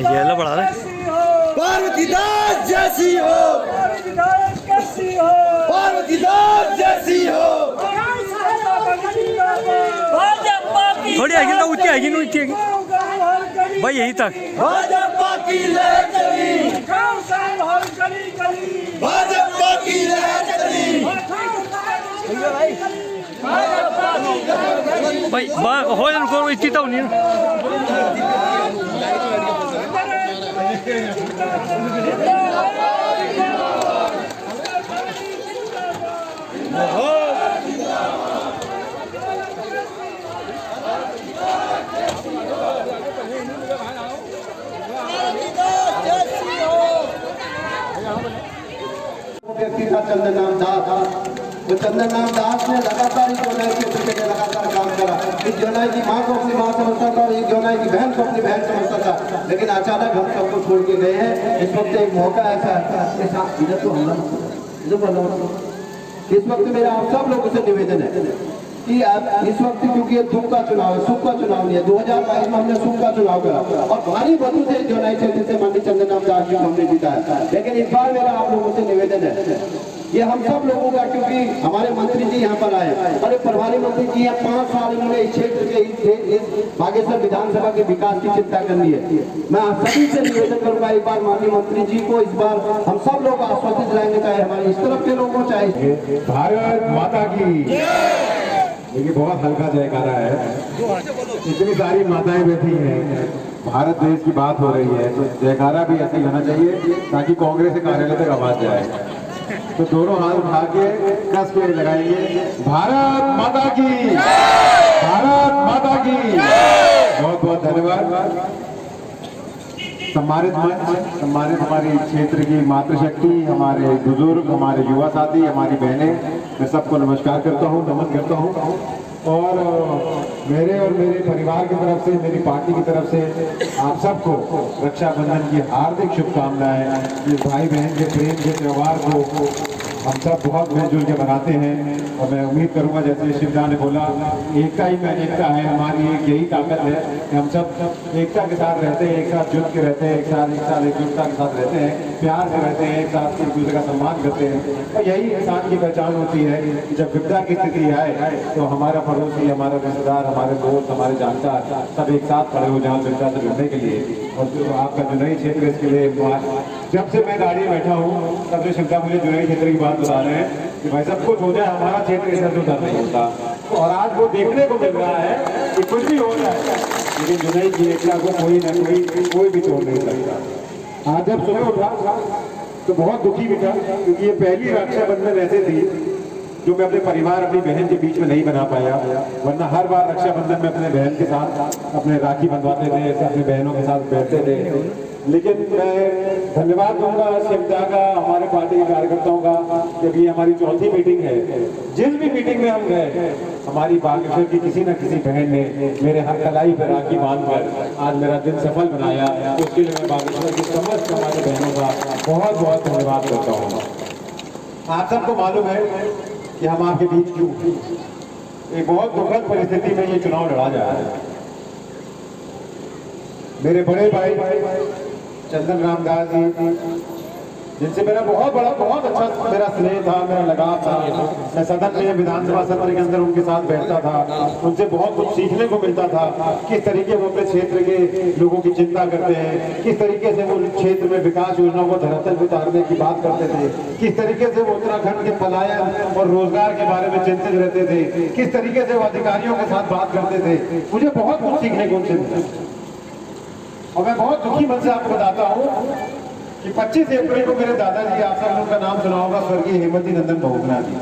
ये लो बढ़ा दे। पार्वती दास जैसी हो, पार्वती दास कैसी हो, पार्वती दास जैसी हो। थोड़ी आगे ना ऊंची आएगी, ऊंची आएगी भाई, यही तक। भाजपा की लहर चली, भाजपा की लहर चली। भाई हो उनको इतनी तो नहीं। व्यक्ति था चंदन नाम दास। तो चंदन नाम दास ने लगातार इस जोनाई क्षेत्र के लिए लगातार काम करा। इस जोनाई की माँ को अपनी माँ समझता था और इस जोनाई की बहन को अपनी बहन समझता था। लेकिन अचानक हम सबको छोड़ के गए हैं। इस वक्त एक मौका ऐसा है, इधर तो इस वक्त मेरा आप सब लोगों से निवेदन है कि आप इस वक्त, क्योंकि ये दुख का चुनाव है, सुख का चुनाव नहीं है। 2022 में हमने सुख का चुनाव करा और भारी मत से जोनाई क्षेत्र से माननीय चंदन नाम दास जी को हमने जिताया। लेकिन इस बार मेरा आप लोगों से निवेदन है, ये हम सब लोगों का, क्योंकि हमारे मंत्री जी यहाँ पर आए, अरे प्रभारी मंत्री जी यहाँ 5 साल इन्होंने इस क्षेत्र के इस बागेश्वर विधानसभा के विकास की चिंता करनी है। मैं आप सभी से निवेदन करूंगा, एक बार माननीय मंत्री जी को इस बार हम सब लोग आश्वस्त रहेंगे, चाहे हमारे इस तरफ के लोग हो चाहे। भारत माता की। देखिए बहुत हल्का जयकारा है, इतनी सारी माताएं बैठी हैं, भारत देश की बात हो रही है, तो जयकारा भी ऐसे ही होना चाहिए ताकि कांग्रेस के कार्यालय तक आवाज जाए। तो दोनों हाथ उठा के कस के लगाएंगे, भारत माता की, भारत माता की। बहुत बहुत धन्यवाद। सम्मानित मंच, सम्मानित हमारी क्षेत्र की मातृशक्ति, हमारे बुजुर्ग, हमारे युवा साथी, हमारी बहनें, मैं सबको नमस्कार करता हूँ, नमन करता हूँ। और मेरे और मेरे परिवार की तरफ से, मेरी पार्टी की तरफ से आप सबको रक्षाबंधन की हार्दिक शुभकामनाएं। इस भाई बहन के प्रेम के त्यौहार को हम सब बहुत मिलजुल के मनाते हैं और मैं उम्मीद करूंगा, जैसे शिवदा ने बोला, एकता ही में अनेकता है, हमारी एक यही ताकत है कि हम सब एकता के साथ रहते हैं, एक साथ जुट के रहते हैं, एक साथ एकजुटता के साथ रहते हैं, प्यार से रहते हैं, एक साथ एक दूसरे का सम्मान करते हैं। और यही इंसान की पहचान होती है कि जब विपदा की स्थिति आए तो हमारा पड़ोसी, हमारा रिश्तेदार, हमारे दोस्त, हमारे जानकार सब एक साथ खड़े हो जाएं विपदा से लड़ने के लिए। और जो आपका जुनई क्षेत्र, इसके लिए जब से मैं गाड़ी में बैठा हूँ तब से शिवदा मुझे जुनई क्षेत्र की बात बता रहे हैं कि भाई सब कुछ हो जाए, हमारा क्षेत्र इधर से उधर नहीं होता। और आज वो देखने को मिल रहा है कि कुछ भी हो जाए, लेकिन जुनई की एकता को कोई न कोई भी तोड़ नहीं सकता। आज जब सुबह उठा तो बहुत दुखी भी था, क्योंकि ये पहली रक्षाबंधन ऐसे थी जो मैं अपने परिवार, अपनी बहन के बीच में नहीं बना पाया। वरना हर बार रक्षाबंधन में अपने बहन के साथ अपने राखी बंधवाते थे, अपनी बहनों के साथ बैठते थे। लेकिन मैं धन्यवाद दूंगा शिवदा का, हमारे पार्टी के कार्यकर्ताओं का, क्योंकि हमारी चौथी मीटिंग है। जिस भी मीटिंग में हम गए, हमारी बागेश्वर की किसी न किसी बहन ने मेरे हर कलाई पर राखी बांधकर आज मेरा दिन सफल बनाया। तो उसके लिए मैं बागेश्वर की समस्त हमारी बहनों का बहुत बहुत धन्यवाद करता हूँ। आप सबको मालूम है कि हम आपके बीच क्यों, एक बहुत दुखद परिस्थिति में ये चुनाव लड़ा जा रहा है। मेरे बड़े भाई चंदन राम दास जी, जिनसे मेरा बहुत अच्छा मेरा स्नेह था, मेरा लगाव था। मैं सदन में, विधानसभा सत्र के अंदर उनके साथ बैठता था, उनसे बहुत कुछ सीखने को मिलता था। किस तरीके वो अपने क्षेत्र के लोगों की चिंता करते हैं, किस तरीके से वो क्षेत्र में विकास योजनाओं को धरातल पर उतारने की बात करते थे, किस तरीके से वो उत्तराखंड के पलायन और रोजगार के बारे में चिंतित रहते थे, किस तरीके से वो अधिकारियों के साथ बात करते थे। मुझे बहुत कुछ सीखने को उनसे मिला। और मैं बहुत दुखी मन से आपको बताता हूँ कि 25 अप्रैल को मेरे दादाजी, आप सब उनका नाम सुना होगा, स्वर्गीय हेमवती नंदन बहुगुणा जी,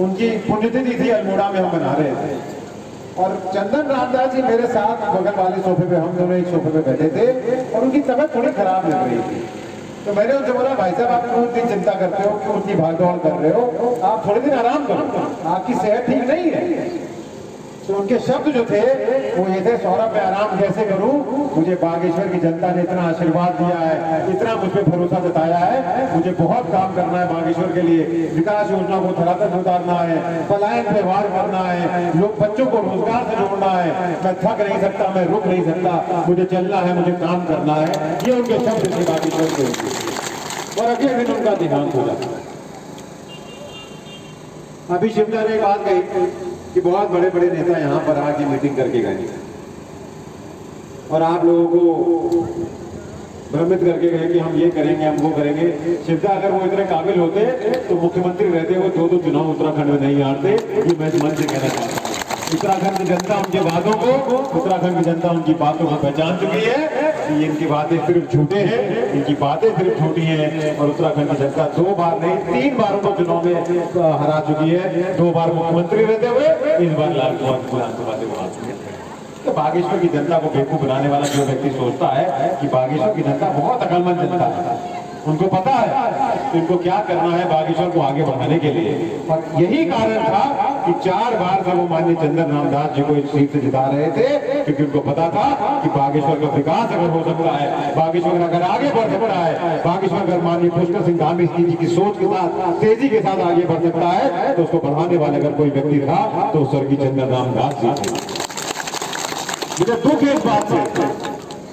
उनकी पुण्यतिथि थी, अल्मोड़ा में हम मना रहे थे। और चंदन रामदास जी मेरे साथ बगल वाले सोफे पे, हम दोनों एक सोफे पे बैठे थे और उनकी तबीयत थोड़ी खराब लग रही थी। तो मैंने उनसे बोला, भाई साहब आप क्यों इतनी चिंता करते हो, क्यों उतनी भागदौड़ कर रहे हो, आप थोड़े दिन आराम करो, आपकी सेहत ठीक नहीं है। तो उनके शब्द जो थे वो ये थे, सौरभ मैं आराम कैसे करूं, मुझे बागेश्वर की जनता ने इतना आशीर्वाद दिया है, इतना मुझ पे भरोसा जताया है, मुझे बहुत काम करना है बागेश्वर के लिए, विकास योजना को धरातल उतारना है, पलायन पे वार करना है, लोग बच्चों को रोजगार से जोड़ना है, मैं थक नहीं सकता, मैं रुक नहीं सकता, मुझे चलना है, मुझे काम करना है। ये उनके शब्द थे बागेश्वर के। और अगले दिन उनका देहांत हो जाता है। अभी शिवदा ने एक बात कही कि बहुत बड़े बड़े नेता यहाँ पर आके मीटिंग करके गए और आप लोगों को भ्रमित करके गए कि हम ये करेंगे, हम वो करेंगे। शिवदा अगर वो इतने काबिल होते तो मुख्यमंत्री रहते वो दो चुनाव उत्तराखंड में नहीं हारते। ये मैं मन से कहना चाहता हूँ। उत्तराखंड की जनता उनके वादों को, उत्तराखंड की जनता उनकी बातों को पहचान चुकी है कि इनकी बातें सिर्फ झूठे हैं, इनकी बातें सिर्फ झूठी हैं। और उत्तराखंड की जनता 2 बार नहीं 3 बार उनको चुनाव में हरा चुकी है। 2 बार मुख्यमंत्री रहते हुए, इस बार लाल कुमार विधानसभा से हरा चुके हैं। तो बागेश्वर की जनता को बेवकूफ बनाने वाला जो व्यक्ति सोचता है कि बागेश्वर की जनता बहुत अकलमंद जनता है, उनको पता है इनको क्या करना है बागेश्वर को आगे बढ़ाने के लिए। और यही कारण था कि 4 बार से वो माननीय चंदन रामदास जी को इस सीट से जिता रहे थे, क्योंकि उनको पता था कि बागेश्वर का विकास अगर हो सकता है, बागेश्वर अगर आगे बढ़ सकता है, बागेश्वर अगर माननीय पुष्कर सिंह धामी जी की सोच के साथ, तेजी के साथ आगे बढ़ सकता है, तो उसको बढ़ाने वाले अगर कोई व्यक्ति था तो स्वर्गीय चंदन रामदास जी थे। मुझे दुख है इस बात से,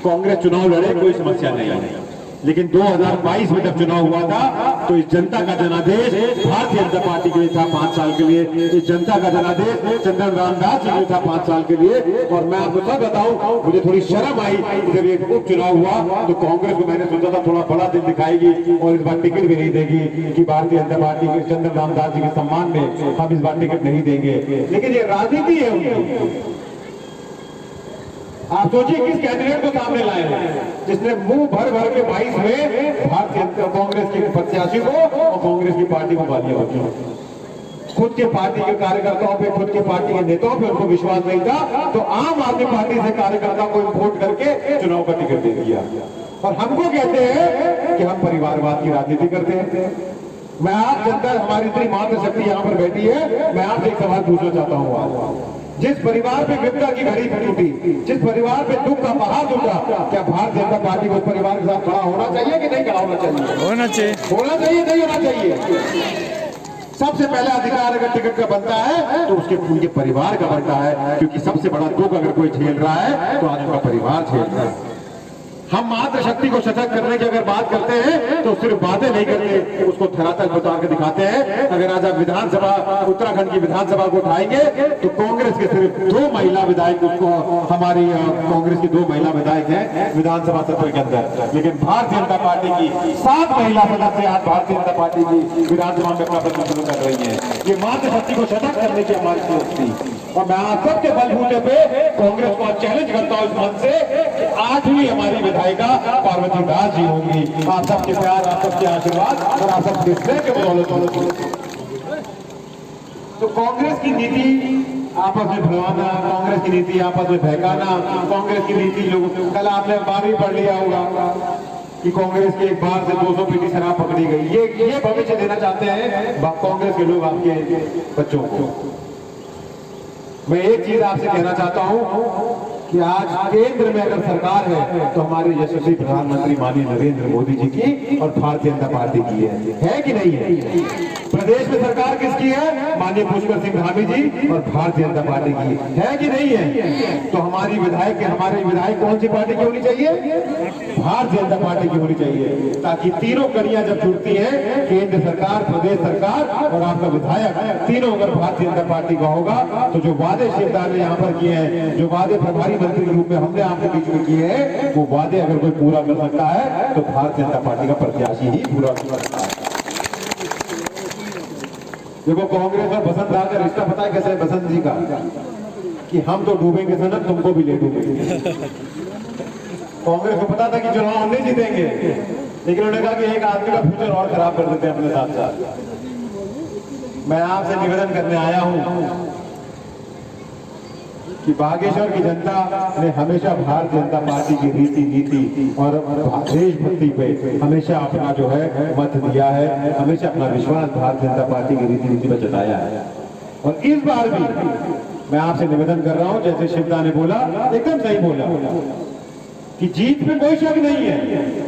कांग्रेस चुनाव लड़े कोई समस्या नहीं है, लेकिन 2022 में जब चुनाव हुआ था तो इस जनता का जनादेश भारतीय जनता पार्टी के लिए था 5 साल के लिए। इस जनता का जनादेश चंदन रामदास जी के लिए था 5 साल के लिए। और मैं आपको सब बताऊं, मुझे थोड़ी शर्म आई जब ये उपचुनाव हुआ तो कांग्रेस को मैंने सोचा था थोड़ा बड़ा दिन दिखाएगी और इस बार टिकट भी नहीं देगी कि भारतीय जनता पार्टी के चंदन रामदास जी के सम्मान में हम इस बार टिकट नहीं देंगे। लेकिन ये राजनीति है उनकी। आप सोचिए किस कैंडिडेट को सामने लाए हैं जिसने मुंह भर भर के 22 में भारतीय कांग्रेस के प्रत्याशी को और कांग्रेस की पार्टी को गालियां बकी। खुद के पार्टी के कार्यकर्ताओं पे, खुद के पार्टी के नेताओं पे उनको विश्वास नहीं था, तो आम आदमी पार्टी से कार्यकर्ता को वोट करके चुनाव का टिकट दे दिया। और हमको कहते हैं कि हम परिवारवाद की राजनीति करते हैं। मैं आप जनता, हमारी इतनी मातृशक्ति यहाँ पर बैठी है, मैं आपसे एक सवाल पूछना चाहता हूँ आज। जिस परिवार पे विपदा की घड़ी टूटी, जिस परिवार पे दुख का पहाड़ टूटा, क्या भारतीय जनता पार्टी को उस परिवार के साथ खड़ा होना चाहिए कि नहीं खड़ा होना चाहिए? होना चाहिए। होना चाहिए, नहीं होना चाहिए? सबसे पहला अधिकार अगर टिकट का बनता है तो उसके उनके परिवार का बनता है, क्योंकि सबसे बड़ा दुख अगर कोई झेल रहा है तो आज उनका परिवार झेल रहा है। हम मातृशक्ति को सशक्त करने की अगर बात करते हैं तो सिर्फ बातें नहीं करते, उसको धरातल पर उतार के दिखाते हैं। अगर आज आप विधानसभा, उत्तराखंड की विधानसभा को उठाएंगे तो कांग्रेस के सिर्फ 2 महिला विधायक, उसको हमारी कांग्रेस की 2 महिला विधायक हैं विधानसभा सत्र के अंदर, लेकिन भारतीय जनता पार्टी की 7 महिला सदस्य आज भारतीय जनता पार्टी की विधानसभा में अपना प्रतिनिधित्व कर रही है। ये मातृशक्ति को सशक्त करने की हमारी सोच थी। और मैं आप सबके बलबूते पे कांग्रेस को चैलेंज करता हूं इस मंच से कि 8वीं हमारी विधायिका पार्वती दास जी होंगी। आप सबके प्यार, आप सबके आशीर्वाद और आप सबके स्नेह के बदौलत। तो कांग्रेस की नीति आपस में भरवाना, कांग्रेस की नीति आपस में बहकाना, कांग्रेस की नीति लोगों, कल आपने अखबार भी पढ़ लिया होगा कि कांग्रेस के एक बार से 200 पेटी शराब पकड़ी गई। ये भविष्य देना चाहते हैं कांग्रेस के लोग आपके बच्चों को। मैं एक चीज आपसे कहना चाहता हूं कि आज केंद्र में अगर सरकार है तो हमारे यशस्वी प्रधानमंत्री माननीय नरेंद्र मोदी जी की और भारतीय जनता पार्टी की है कि नहीं है? प्रदेश में सरकार किसकी है? माननीय पुष्कर सिंह धामी जी और भारतीय जनता पार्टी की है कि नहीं है? तो हमारी विधायक कौन सी पार्टी की होनी चाहिए? भारतीय जनता पार्टी की होनी चाहिए, ताकि तीनों कड़ियां जब जुड़ती हैं, केंद्र सरकार, प्रदेश सरकार और आपका विधायक, तीनों अगर भारतीय जनता पार्टी का होगा तो जो वादे शिवदार ने यहाँ पर किए हैं, जो वादे प्रभारी मंत्री के रूप में हमने आपके बीच में किए हैं, वो वादे अगर कोई पूरा कर सकता है तो भारतीय जनता पार्टी का प्रत्याशी ही पूरा कर सकता है। देखो कांग्रेस और बसंत राज का रिश्ता पता है कैसे है बसंत जी का, कि हम तो डूबेंगे सनम, तुमको भी ले डूबेंगे। कांग्रेस को पता था कि चुनाव हम नहीं जीतेंगे, लेकिन उन्होंने कहा कि एक आदमी का फ्यूचर और खराब कर देते हैं अपने साथ साथ। मैं आपसे निवेदन करने आया हूं कि बागेश्वर की जनता ने हमेशा भारतीय जनता पार्टी की रीति नीति और देशभक्ति पे हमेशा अपना जो है मत दिया है, हमेशा अपना विश्वास भारतीय जनता पार्टी की रीति नीति पर जताया है। और इस बार भी मैं आपसे निवेदन कर रहा हूं, जैसे शिवदा ने बोला एकदम सही बोला कि जीत में कोई शक नहीं है।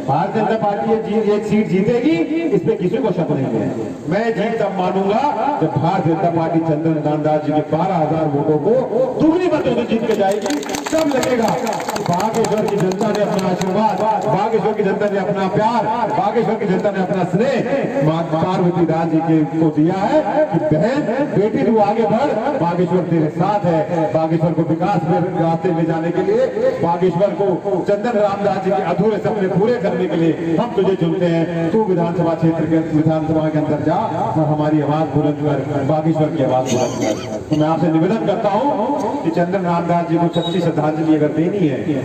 भारतीय जनता पार्टी एक सीट जीतेगी, इस पे किसी को शक नहीं है। मैं जीत तब मानूंगा जब भारतीय जनता पार्टी चंदन रामदास जी के 12,000 वोटों को दुगनी मतों से जीत के जाएगी। तब लगेगा कि बागेश्वर की जनता ने अपना आशीर्वाद, बागेश्वर की जनता ने अपना प्यार, बागेश्वर की जनता ने अपना स्नेह मां पार्वती दास जी को दिया है कि बहन बेटी तू आगे बढ़, बागेश्वर तेरे साथ है। बागेश्वर को विकास में रास्ते ले जाने के लिए, बागेश्वर को चंदन रामदास जी के अधूरे सपने पूरे करने के लिए हम तुझे चुनते हैं। तू विधानसभा क्षेत्र के विधानसभा के अंदर जा और हमारी आवाज बुलंद कर, बागेश्वर की आवाज बुलंद कर। तो मैं आपसे निवेदन करता हूं कि चंदन रामदास जी को सच्ची श्रद्धांजलि अगर देनी है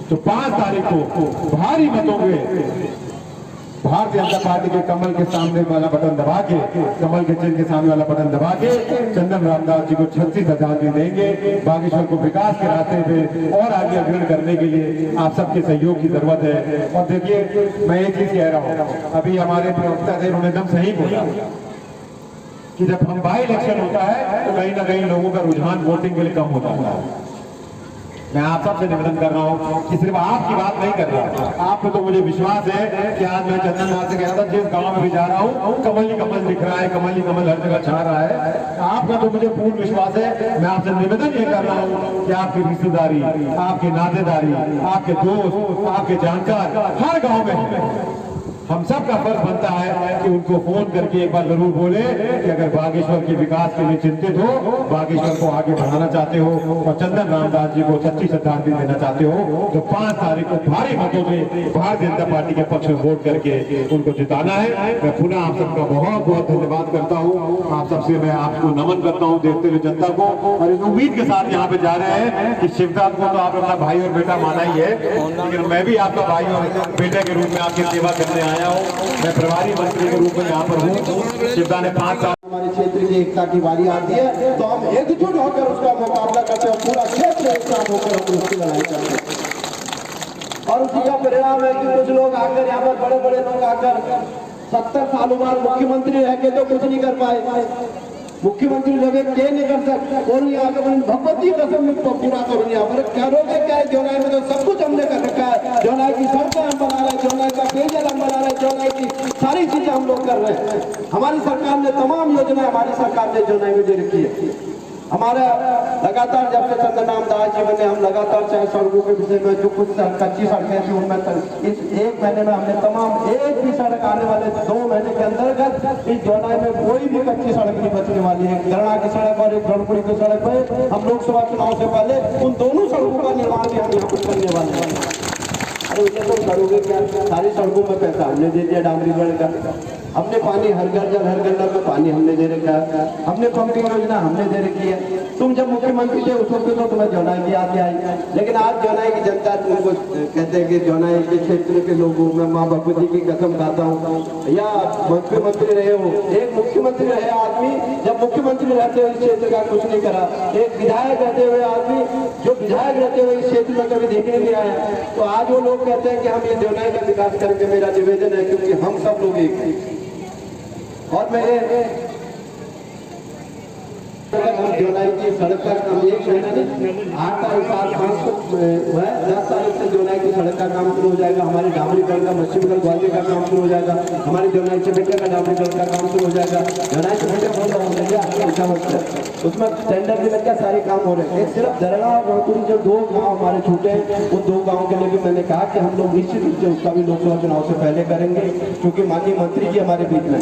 तो 5 तारीख को भारी मतों में भारतीय जनता पार्टी के कमल के सामने वाला बटन दबा के, कमल के चिन्ह के सामने वाला बटन दबा के चंदन रामदास जी को 36 श्रद्धांजलि देंगे। बागेश्वर को विकास के रास्ते पे और आगे अग्रसर करने के लिए आप सबके सहयोग की जरूरत है। और देखिए, मैं एक चीज कह रहा हूँ, अभी हमारे प्रवक्ता थे, उन्होंने एकदम सही बोला कि जब हम बाई इलेक्शन होता है तो कहीं ना कहीं लोगों का रुझान वोटिंग के लिए कम होता है। मैं आप सबसे निवेदन कर रहा हूँ कि सिर्फ आपकी बात नहीं कर रहा, आपको तो मुझे विश्वास है कि आज मैं चंदन नाथ से कह रहा था, जिस गांव में भी जा रहा हूँ कमल ही कमल दिख रहा है, कमल ही कमल हर जगह छा रहा है। आपका तो मुझे पूर्ण विश्वास है। मैं आपसे निवेदन ये कर रहा हूँ कि आपकी रिश्तेदारी, आपकी नातेदारी, आपके दोस्त, आपके जानकार हर गाँव में हम सब का फर्ज बनता है कि उनको फोन करके एक बार जरूर बोले कि अगर बागेश्वर के विकास के लिए चिंतित हो, बागेश्वर को आगे बढ़ाना चाहते हो और चंदन रामदास जी को सच्ची श्रद्धांजलि देना चाहते हो तो 5 तारीख को भारी मतों से भारतीय जनता पार्टी के पक्ष में वोट करके उनको जिताना है। मैं पुनः आप सबका बहुत बहुत धन्यवाद करता हूँ। आप सबसे मैं आपको नमन करता हूँ, देखते हुए जनता को, और इस उम्मीद के साथ यहाँ पे जा रहे हैं कि शिवदास को तो आप अपना भाई और बेटा माना ही है, लेकिन मैं भी आपका भाई और बेटे के रूप में आपकी सेवा करने आया हूँ। मैं प्रभारी मंत्री के रूप में यहाँ पर हूँ। शिवदा ने 5 साल हमारे क्षेत्र की एकता की बारी आती है तो हम एकजुट होकर उसका मुकाबला करते हैं, पूरा क्षेत्र एक साथ होकर हम उसकी लड़ाई करते हैं। और उसी का परिणाम है कि कुछ लोग आकर यहाँ पर, बड़े बड़े लोग आकर 70 सालों बाद मुख्यमंत्री रह के तो कुछ नहीं कर पाए। मुख्यमंत्री जब के नहीं कर सकते, भगवती कसम पूरा करूँ यहाँ पर करोगे क्या? जोनाई में तो सब कुछ हमने कर रखा है। जोनाई की सड़कें हम बना रहे हैं, जोनाई का पेयजल हम बना रहे हैं, जोनाई की सारी चीजें हम लोग कर रहे हैं। हमारी सरकार ने तमाम योजनाएं हमारी सरकार ने जोनाई में दे रखी है। हमारा लगातार जब से चंदन रामदास जी बने, हम लगातार चाहे सड़कों के विषय में जो कुछ कच्ची सड़कें थी उनमें इस 1 महीने में हमने तमाम, एक भी सड़क आने वाले 2 महीने के अंतर्गत इस जोनाई में कोई भी कच्ची सड़क नहीं बचने वाली है। गरणा की सड़क और एक गढ़पुरी की सड़क है, हम लोकसभा चुनाव से पहले उन दोनों सड़कों का निर्माण भी हम यहाँ पर करने वाले हैं। अरे उसे तो करोगे क्या? सारी सड़कों में पैसा हमने दे दिया, डामरीकरण का हमने, पानी हर घर जल हर गंडा में पानी हमने दे रखा है, हमने पंपिंग योजना हमने दे रखी है। तुम जब मुख्यमंत्री थे उस वक्त तो तुम्हें जोनाई की याद आई, लेकिन आज जोनाई की जनता तुमको कहते हैं कि जोनाई के क्षेत्र के लोगों में माँ भगवती की कसम खाता हूँ, या मुख्यमंत्री रहे हो, एक मुख्यमंत्री रहे आदमी जब मुख्यमंत्री रहते हुए इस क्षेत्र का कुछ नहीं करा, एक विधायक रहते हुए आदमी जो विधायक रहते हुए इस क्षेत्र में कभी देखने नहीं आया, तो आज वो लोग कहते हैं कि हम ये जोनाई का विकास करेंगे। मेरा निवेदन है, क्योंकि हम सब लोग एक, और मैं जोनाई की सड़क का काम 1 महीना नहीं 8 तारीख 10 तारीख से जोनाई की सड़क का काम शुरू हो जाएगा। हमारे डामरीकरण का मच्छीगढ़ ग्वालियर का काम शुरू हो जाएगा, हमारे जोनाई से बेटे का डामरीकरण का काम शुरू हो जाएगा। जोनाई से बेटे बहुत उसमें टेंडर भी लग गया, सारे काम हो रहे हैं। एक सिर्फ दरड़ा और रोहतुरी जो 2 गाँव हमारे छूटे हैं, उन 2 गाँव के लिए भी मैंने कहा कि हम लोग निश्चित रूप से उसका भी लोकसभा चुनाव से पहले करेंगे, क्योंकि माननीय मंत्री जी हमारे बीच में